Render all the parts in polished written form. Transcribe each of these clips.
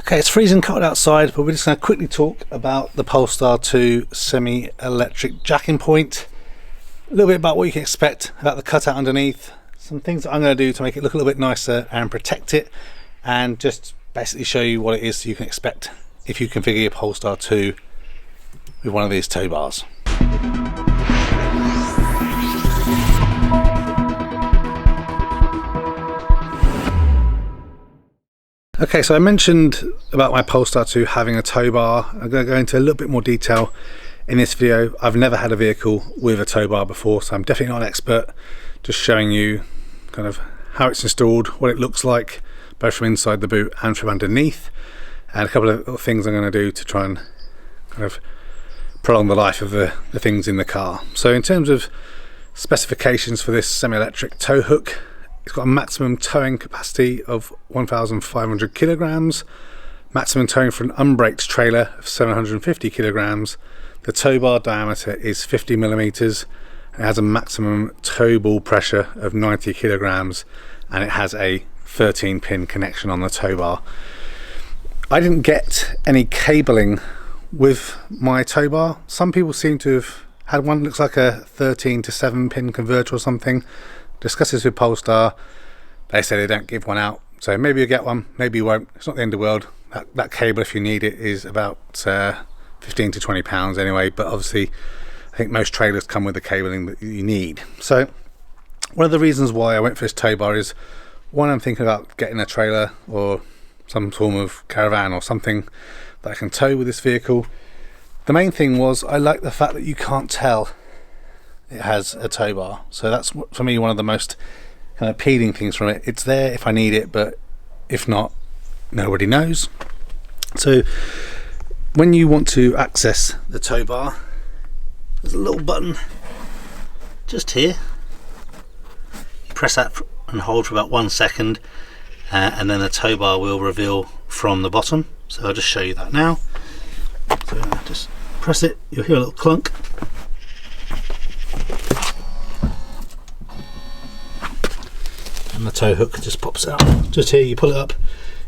Okay, it's freezing cold outside, but we're just going to quickly talk about the Polestar 2 semi-electric jacking point. A little bit about what you can expect about the cutout underneath, some things that I'm going to do to make it look a little bit nicer and protect it, and just basically show you what it is you can expect if you configure your Polestar 2 with one of these tow bars. Okay, so I mentioned about my Polestar 2 having a tow bar. I'm going to go into a little bit more detail in this video. I've never had a vehicle with a tow bar before, so I'm definitely not an expert. Just showing you kind of how it's installed, what it looks like, both from inside the boot and from underneath, and a couple of little things I'm going to do to try and kind of prolong the life of the things in the car. So in terms of specifications for this semi-electric tow hook, it's got a maximum towing capacity of 1,500 kilograms, maximum towing for an unbraked trailer of 750 kilograms. The tow bar diameter is 50 millimeters. It has a maximum tow ball pressure of 90 kilograms, and it has a 13-pin connection on the tow bar. I didn't get any cabling with my tow bar. Some people seem to have had one that looks like a 13 to 7-pin converter or something. Discuss this with Polestar. They say they don't give one out, so maybe you'll get one, maybe you won't. It's not the end of the world. That cable, if you need it, is about 15 to 20 pounds anyway, but obviously I think most trailers come with the cabling that you need. So one of the reasons why I went for this tow bar is, one, I'm thinking about getting a trailer or some form of caravan or something that I can tow with this vehicle. The main thing was I like the fact that you can't tell it has a tow bar, so that's for me one of the most kind of appealing things from it. It's there if I need it, but if not, nobody knows. So when you want to access the tow bar, there's a little button just here. You press that and hold for about 1 second, and then the tow bar will reveal from the bottom. So I'll just show you that now. So just press it, you'll hear a little clunk. And the tow hook just pops out. Just here, you pull it up,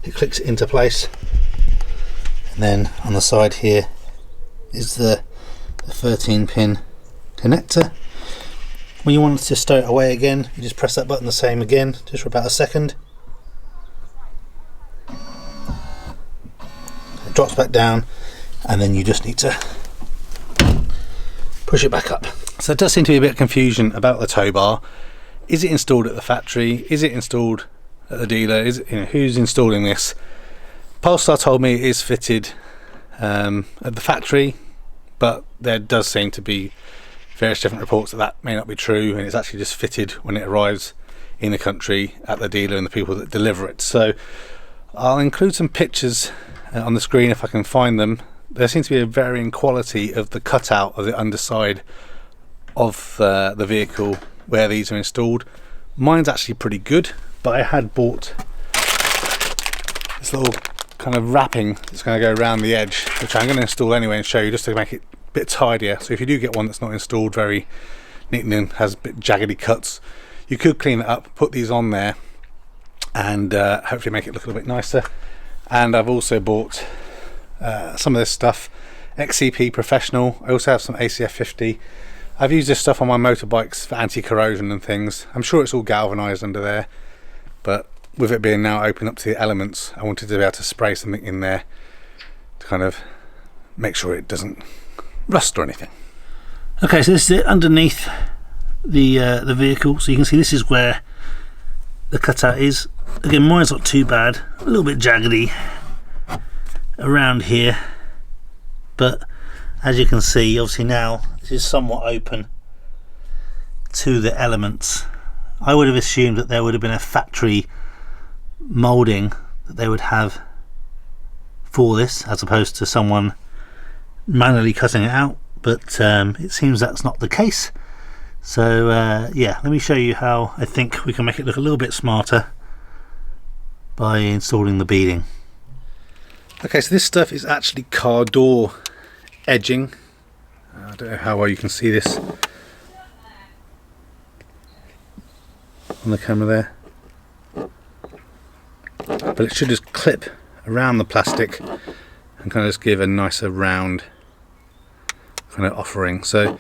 it clicks into place, and then on the side here is the 13-pin connector. When you want to stow it away again, you just press that button the same again, just for about a second. It drops back down, and then you just need to push it back up. So there does seem to be a bit of confusion about the tow bar. Is it installed at the factory? Is it installed at the dealer? Is it, who's installing this? Polestar told me it is fitted at the factory, but there does seem to be various different reports that may not be true, and it's actually just fitted when it arrives in the country at the dealer and the people that deliver it. So I'll include some pictures on the screen if I can find them. There seems to be a varying quality of the cutout of the underside of the vehicle where these are installed. Mine's actually pretty good, but I had bought this little kind of wrapping that's going to go around the edge, which I'm going to install anyway and show you, just to make it a bit tidier. So if you do get one that's not installed very neatly and has a bit jaggedy cuts, you could clean it up, put these on there, and hopefully make it look a little bit nicer. And I've also bought some of this stuff, XCP Professional. I also have some ACF 50. I've used this stuff on my motorbikes for anti-corrosion and things. I'm sure it's all galvanised under there, but with it being now open up to the elements, I wanted to be able to spray something in there to kind of make sure it doesn't rust or anything. Okay, so this is it underneath the vehicle. So you can see this is where the cutout is. Again, mine's not too bad, a little bit jaggedy around here, but as you can see, obviously now this is somewhat open to the elements. I would have assumed that there would have been a factory moulding that they would have for this, as opposed to someone manually cutting it out, but it seems that's not the case. So yeah, let me show you how I think we can make it look a little bit smarter by installing the beading. Okay, so this stuff is actually car door edging. I don't know how well you can see this on the camera there, but it should just clip around the plastic and kind of just give a nicer round kind of offering. So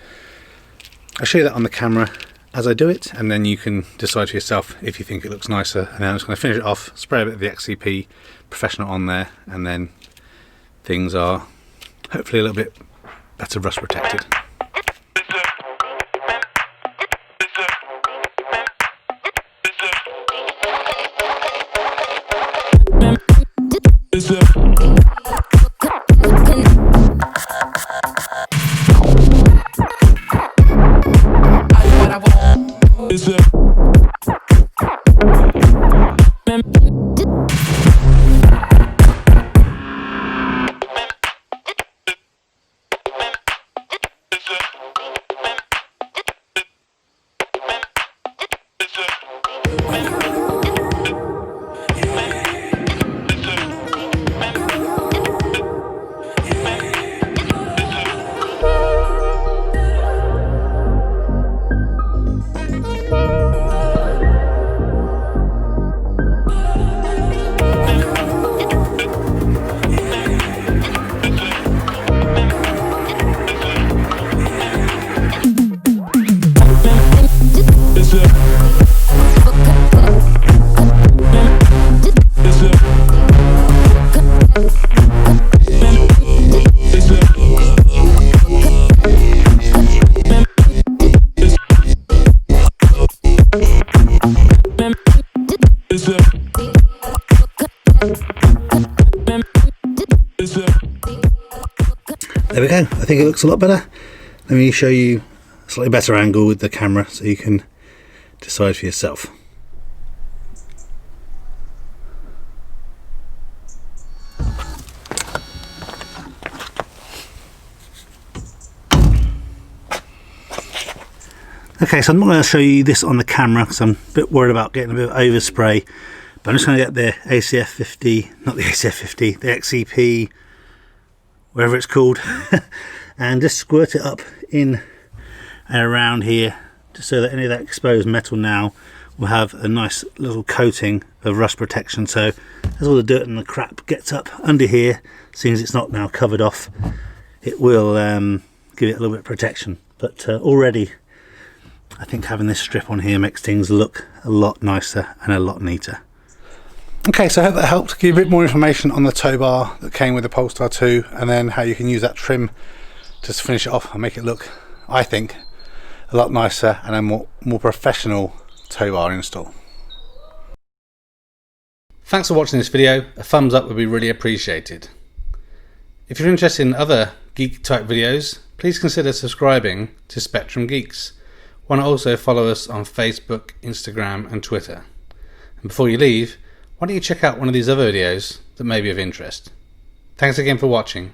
I'll show you that on the camera as I do it, and then you can decide for yourself if you think it looks nicer. And then I'm just going to finish it off, spray a bit of the XCP Professional on there, and then things are hopefully a little bit better rust protected. There we go. I think it looks a lot better. Let me show you a slightly better angle with the camera so you can decide for yourself. Okay, so I'm not going to show you this on the camera because I'm a bit worried about getting a bit of overspray, but I'm just going to get the ACF 50, not the ACF 50, the XCP, whatever it's called, and just squirt it up in and around here, just so that any of that exposed metal now will have a nice little coating of rust protection. So as all the dirt and the crap gets up under here, seeing as it's not now covered off, it will give it a little bit of protection. But already I think having this strip on here makes things look a lot nicer and a lot neater. Okay, so I hope that helped give you a bit more information on the tow bar that came with the Polestar 2, and then how you can use that trim to finish it off and make it look, I think, a lot nicer and a more professional tow bar install. Thanks for watching this video. A thumbs up would be really appreciated. If you're interested in other geek type videos, please consider subscribing to Spectrum Geeks. Why not also follow us on Facebook, Instagram and Twitter. And before you leave, why don't you check out one of these other videos that may be of interest. Thanks again for watching.